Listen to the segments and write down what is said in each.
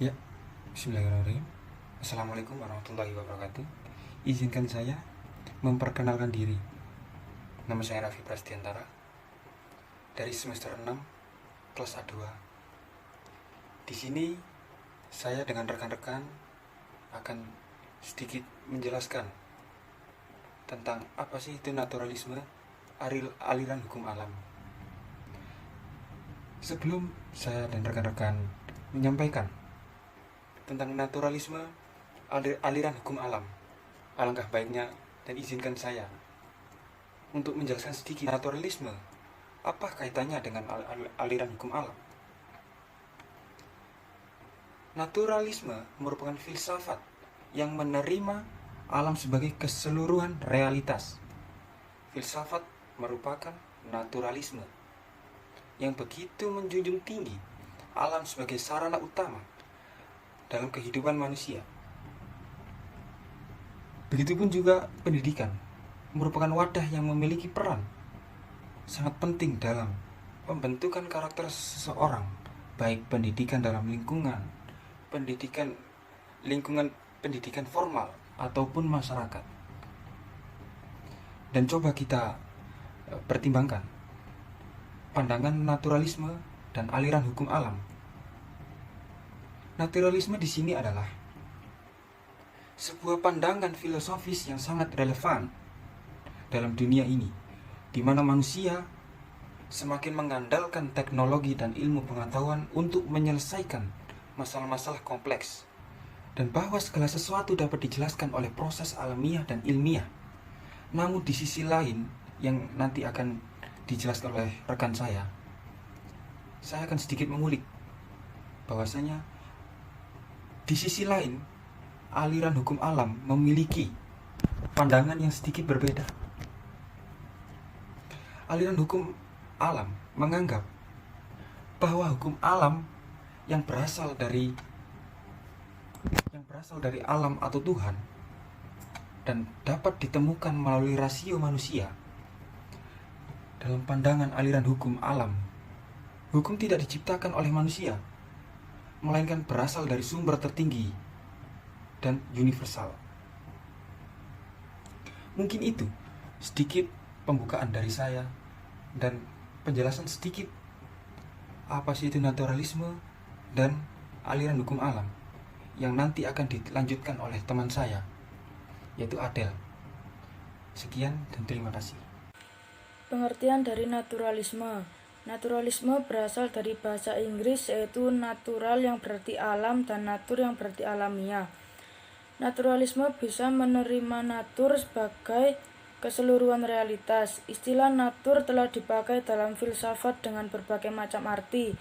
Ya, bismillahirrahmanirrahim. Assalamualaikum warahmatullahi wabarakatuh. Izinkan saya memperkenalkan diri. Nama saya Raffi Prastiantara dari semester 6 kelas A2. Di sini saya dengan rekan-rekan akan sedikit menjelaskan tentang apa sih itu naturalisme, aliran hukum alam. Sebelum saya dan rekan-rekan menyampaikan tentang naturalisme, aliran hukum alam, alangkah baiknya dan izinkan saya untuk menjelaskan sedikit naturalisme. Apa kaitannya dengan aliran hukum alam? Naturalisme merupakan filsafat yang menerima alam sebagai keseluruhan realitas. Filsafat merupakan naturalisme yang begitu menjunjung tinggi alam sebagai sarana utama dalam kehidupan manusia. Begitupun juga pendidikan merupakan wadah yang memiliki peran sangat penting dalam pembentukan karakter seseorang, baik pendidikan dalam pendidikan lingkungan pendidikan formal ataupun masyarakat. Dan coba kita pertimbangkan pandangan naturalisme dan aliran hukum alam. Naturalisme di sini adalah sebuah pandangan filosofis yang sangat relevan dalam dunia ini, di mana manusia semakin mengandalkan teknologi dan ilmu pengetahuan untuk menyelesaikan masalah-masalah kompleks, dan bahwa segala sesuatu dapat dijelaskan oleh proses alamiah dan ilmiah. Namun di sisi lain yang nanti akan dijelaskan oleh rekan saya akan sedikit mengulik bahwasanya di sisi lain aliran hukum alam memiliki pandangan yang sedikit berbeda. Aliran hukum alam menganggap bahwa hukum alam yang berasal dari alam atau Tuhan dan dapat ditemukan melalui rasio manusia. Dalam pandangan aliran hukum alam, hukum tidak diciptakan oleh manusia, melainkan berasal dari sumber tertinggi dan universal. Mungkin itu sedikit pembukaan dari saya dan penjelasan sedikit apa sih itu naturalisme dan aliran hukum alam yang nanti akan dilanjutkan oleh teman saya, yaitu Adel. Sekian dan terima kasih. Pengertian dari naturalisme. Naturalisme berasal dari bahasa Inggris, yaitu natural yang berarti alam dan natur yang berarti alamiah. Naturalisme bisa menerima natur sebagai keseluruhan realitas. Istilah natur telah dipakai dalam filsafat dengan berbagai macam arti,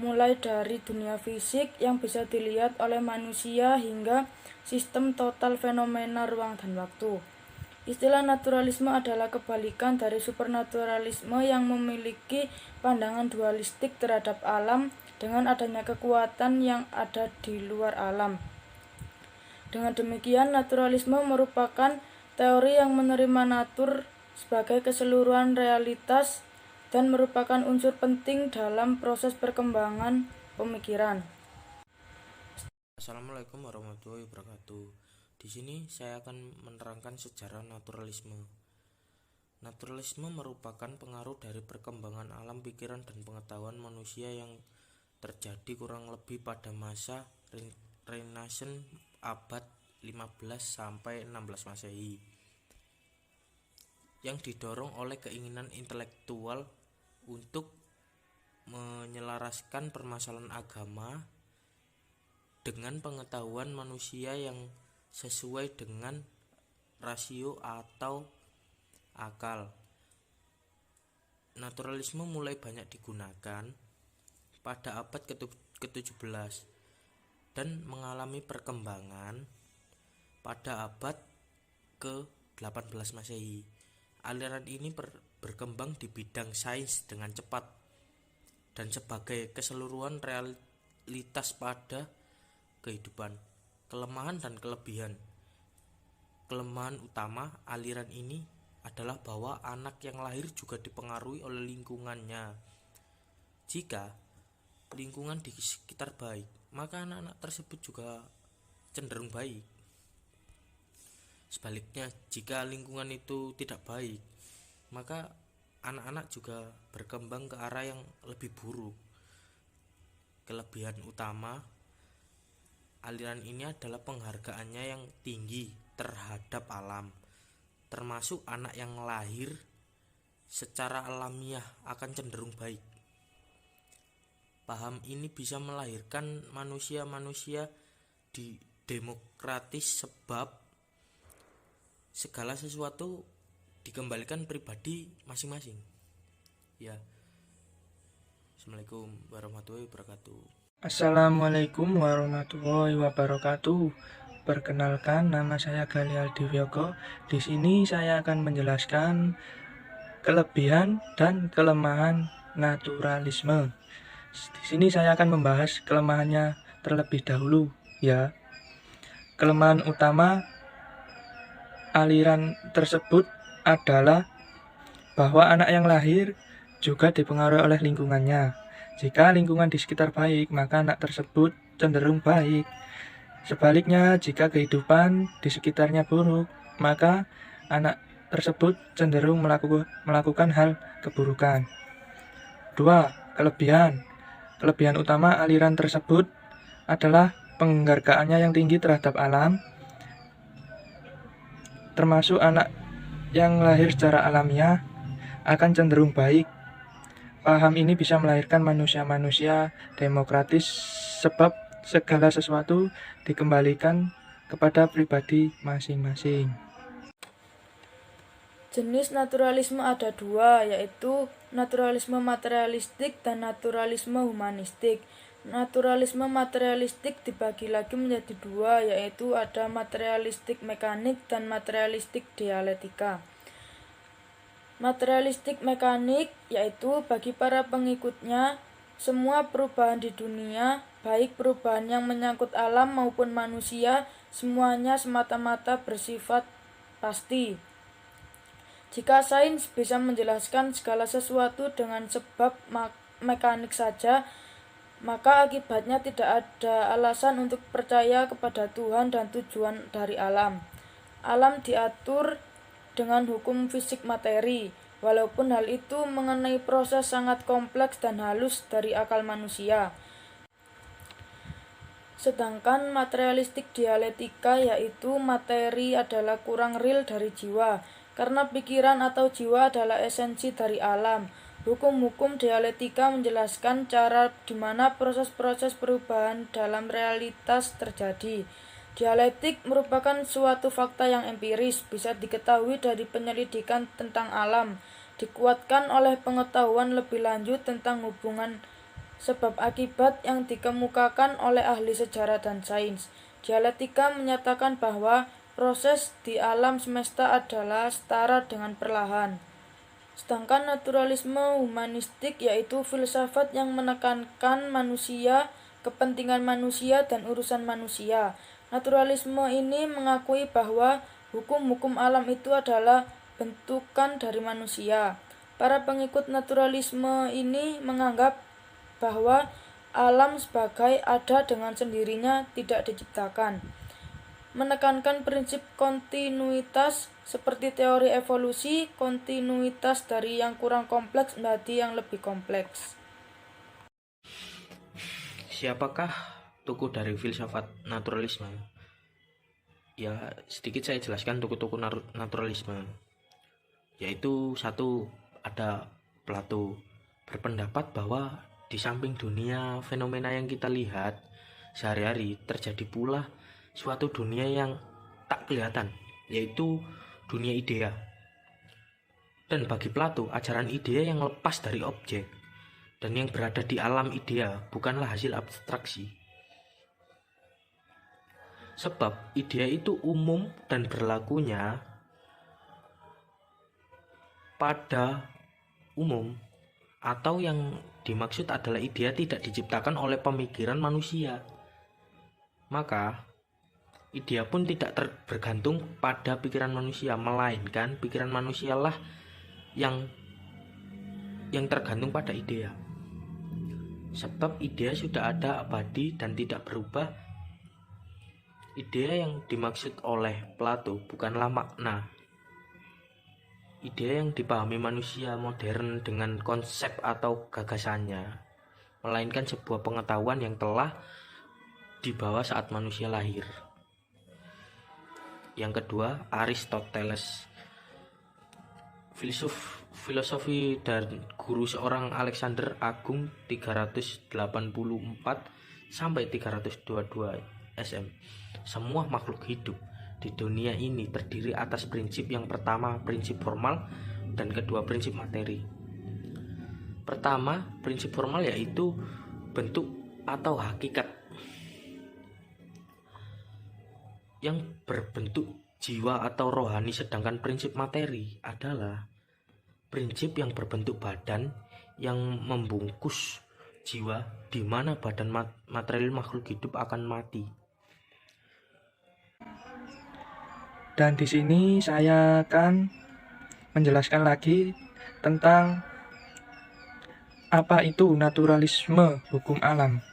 mulai dari dunia fisik yang bisa dilihat oleh manusia hingga sistem total fenomena ruang dan waktu. Istilah naturalisme adalah kebalikan dari supernaturalisme yang memiliki pandangan dualistik terhadap alam dengan adanya kekuatan yang ada di luar alam. Dengan demikian, naturalisme merupakan teori yang menerima natur sebagai keseluruhan realitas dan merupakan unsur penting dalam proses perkembangan pemikiran. Assalamualaikum warahmatullahi wabarakatuh. Di sini saya akan menerangkan sejarah naturalisme. Naturalisme merupakan pengaruh dari perkembangan alam pikiran dan pengetahuan manusia yang terjadi kurang lebih pada masa Renaissance abad 15 sampai 16 Masehi, yang didorong oleh keinginan intelektual untuk menyelaraskan permasalahan agama dengan pengetahuan manusia yang sesuai dengan rasio atau akal. Naturalisme mulai banyak digunakan pada abad ke-17 dan mengalami perkembangan pada abad ke-18 Masehi. Aliran ini berkembang di bidang sains dengan cepat dan sebagai keseluruhan realitas pada kehidupan. Kelemahan dan kelebihan. Kelemahan utama aliran ini adalah bahwa anak yang lahir juga dipengaruhi oleh lingkungannya. Jika lingkungan di sekitar baik, maka anak-anak tersebut juga cenderung baik. Sebaliknya, jika lingkungan itu tidak baik, maka anak-anak juga berkembang ke arah yang lebih buruk. Kelebihan utama aliran ini adalah penghargaannya yang tinggi terhadap alam, termasuk anak yang lahir secara alamiah akan cenderung baik. Paham ini bisa melahirkan manusia-manusia demokratis sebab segala sesuatu dikembalikan pribadi masing-masing. Ya. Assalamualaikum warahmatullahi wabarakatuh. Assalamualaikum warahmatullahi wabarakatuh. Perkenalkan, nama saya Gali Aldiwiogo. Di sini saya akan menjelaskan kelebihan dan kelemahan naturalisme. Di sini saya akan membahas kelemahannya terlebih dahulu, ya. Kelemahan utama aliran tersebut adalah bahwa anak yang lahir juga dipengaruhi oleh lingkungannya. Jika lingkungan di sekitar baik, maka anak tersebut cenderung baik. Sebaliknya, jika kehidupan di sekitarnya buruk, maka anak tersebut cenderung melakukan hal keburukan. 2. Kelebihan. Kelebihan utama aliran tersebut adalah penghargaannya yang tinggi terhadap alam, termasuk anak yang lahir secara alamiah akan cenderung baik. Paham ini bisa melahirkan manusia-manusia demokratis sebab segala sesuatu dikembalikan kepada pribadi masing-masing. Jenis naturalisme ada dua, yaitu naturalisme materialistik dan naturalisme humanistik. Naturalisme materialistik dibagi lagi menjadi dua, yaitu ada materialistik mekanik dan materialistik dialektika. Materialistik mekanik yaitu bagi para pengikutnya, semua perubahan di dunia, baik perubahan yang menyangkut alam maupun manusia, semuanya semata-mata bersifat pasti. Jika sains bisa menjelaskan segala sesuatu dengan sebab mekanik saja, maka akibatnya tidak ada alasan untuk percaya kepada Tuhan dan tujuan dari alam. Alam diatur dengan hukum fisik materi, walaupun hal itu mengenai proses sangat kompleks dan halus dari akal manusia. Sedangkan materialistik dialektika yaitu materi adalah kurang real dari jiwa, karena pikiran atau jiwa adalah esensi dari alam. Hukum-hukum dialektika menjelaskan cara di mana proses-proses perubahan dalam realitas terjadi. Dialektik merupakan suatu fakta yang empiris, bisa diketahui dari penyelidikan tentang alam, dikuatkan oleh pengetahuan lebih lanjut tentang hubungan sebab akibat yang dikemukakan oleh ahli sejarah dan sains. Dialektika menyatakan bahwa proses di alam semesta adalah setara dengan perlahan. Sedangkan naturalisme humanistik yaitu filsafat yang menekankan manusia, kepentingan manusia, dan urusan manusia. Naturalisme ini mengakui bahwa hukum-hukum alam itu adalah bentukan dari manusia. Para pengikut naturalisme ini menganggap bahwa alam sebagai ada dengan sendirinya, tidak diciptakan. Menekankan prinsip kontinuitas seperti teori evolusi, kontinuitas dari yang kurang kompleks menjadi yang lebih kompleks. Siapakah tokoh dari filsafat naturalisme? Ya, sedikit saya jelaskan tokoh-tokoh naturalisme. Yaitu satu, ada Plato, berpendapat bahwa di samping dunia fenomena yang kita lihat sehari-hari, terjadi pula suatu dunia yang tak kelihatan, yaitu dunia idea. Dan bagi Plato, ajaran idea yang lepas dari objek dan yang berada di alam idea bukanlah hasil abstraksi. Sebab idea itu umum dan berlakunya pada umum, atau yang dimaksud adalah idea tidak diciptakan oleh pemikiran manusia. Maka idea pun tidak bergantung pada pikiran manusia, melainkan pikiran manusialah yang tergantung pada idea. Sebab idea sudah ada, abadi dan tidak berubah. Idea yang dimaksud oleh Plato bukanlah makna. Idea yang dipahami manusia modern dengan konsep atau gagasannya, melainkan sebuah pengetahuan yang telah dibawa saat manusia lahir. Yang kedua, Aristoteles. Filosofi dan guru seorang Alexander Agung 384 sampai 322 SM. Semua makhluk hidup di dunia ini terdiri atas prinsip yang pertama, prinsip formal, dan kedua, prinsip materi. Pertama, prinsip formal yaitu bentuk atau hakikat yang berbentuk jiwa atau rohani, sedangkan prinsip materi adalah prinsip yang berbentuk badan yang membungkus jiwa, di mana badan material makhluk hidup akan mati. Dan di sini saya akan menjelaskan lagi tentang apa itu naturalisme hukum alam.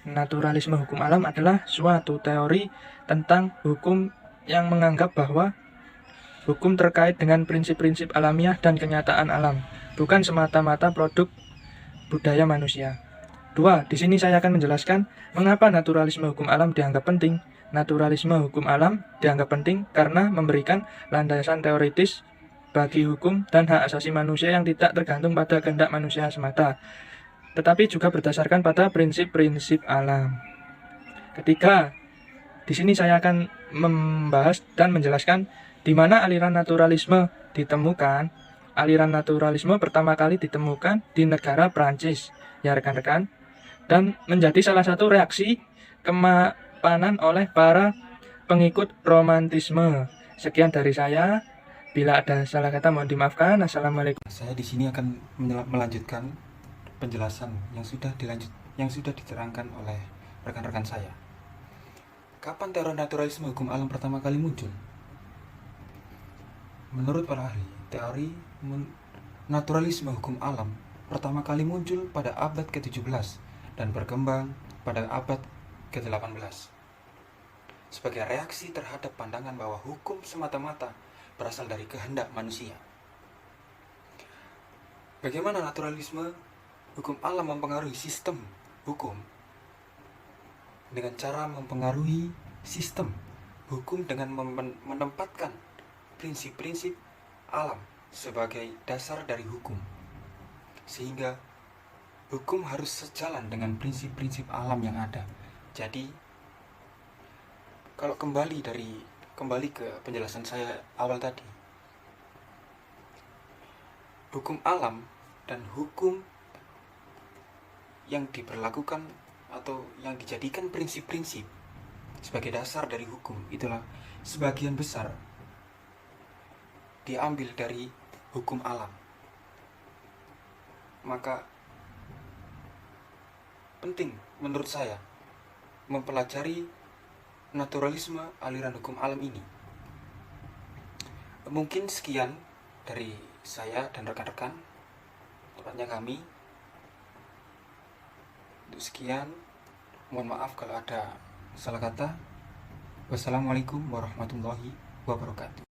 Naturalisme hukum alam adalah suatu teori tentang hukum yang menganggap bahwa hukum terkait dengan prinsip-prinsip alamiah dan kenyataan alam, bukan semata-mata produk budaya manusia. 2. Di sini saya akan menjelaskan mengapa naturalisme hukum alam dianggap penting. Naturalisme hukum alam dianggap penting karena memberikan landasan teoritis bagi hukum dan hak asasi manusia yang tidak tergantung pada kehendak manusia semata, tetapi juga berdasarkan pada prinsip-prinsip alam. Ketiga, di sini saya akan membahas dan menjelaskan di mana aliran naturalisme ditemukan. Aliran naturalisme pertama kali ditemukan di negara Prancis, ya rekan-rekan, dan menjadi salah satu reaksi kemapanan oleh para pengikut romantisme. Sekian dari saya. Bila ada salah kata mohon dimaafkan. Assalamualaikum. Saya di sini akan melanjutkan penjelasan yang sudah diterangkan oleh rekan-rekan saya. Kapan teori naturalisme hukum alam pertama kali muncul? Menurut para ahli, teori naturalisme hukum alam pertama kali muncul pada abad ke-17 dan berkembang pada abad ke-18 sebagai reaksi terhadap pandangan bahwa hukum semata-mata berasal dari kehendak manusia. Bagaimana naturalisme hukum alam mempengaruhi sistem hukum? Dengan cara mempengaruhi sistem hukum dengan menempatkan prinsip-prinsip alam sebagai dasar dari hukum, sehingga hukum harus sejalan dengan prinsip-prinsip alam yang ada. Jadi, kalau kembali ke penjelasan saya awal tadi, hukum alam dan hukum yang diberlakukan atau yang dijadikan prinsip-prinsip sebagai dasar dari hukum itulah sebagian besar diambil dari hukum alam. Maka penting menurut saya mempelajari naturalisme aliran hukum alam ini. Mungkin sekian dari saya dan rekan-rekan, tepatnya kami. Untuk sekian, mohon maaf kalau ada salah kata. Wassalamualaikum warahmatullahi wabarakatuh.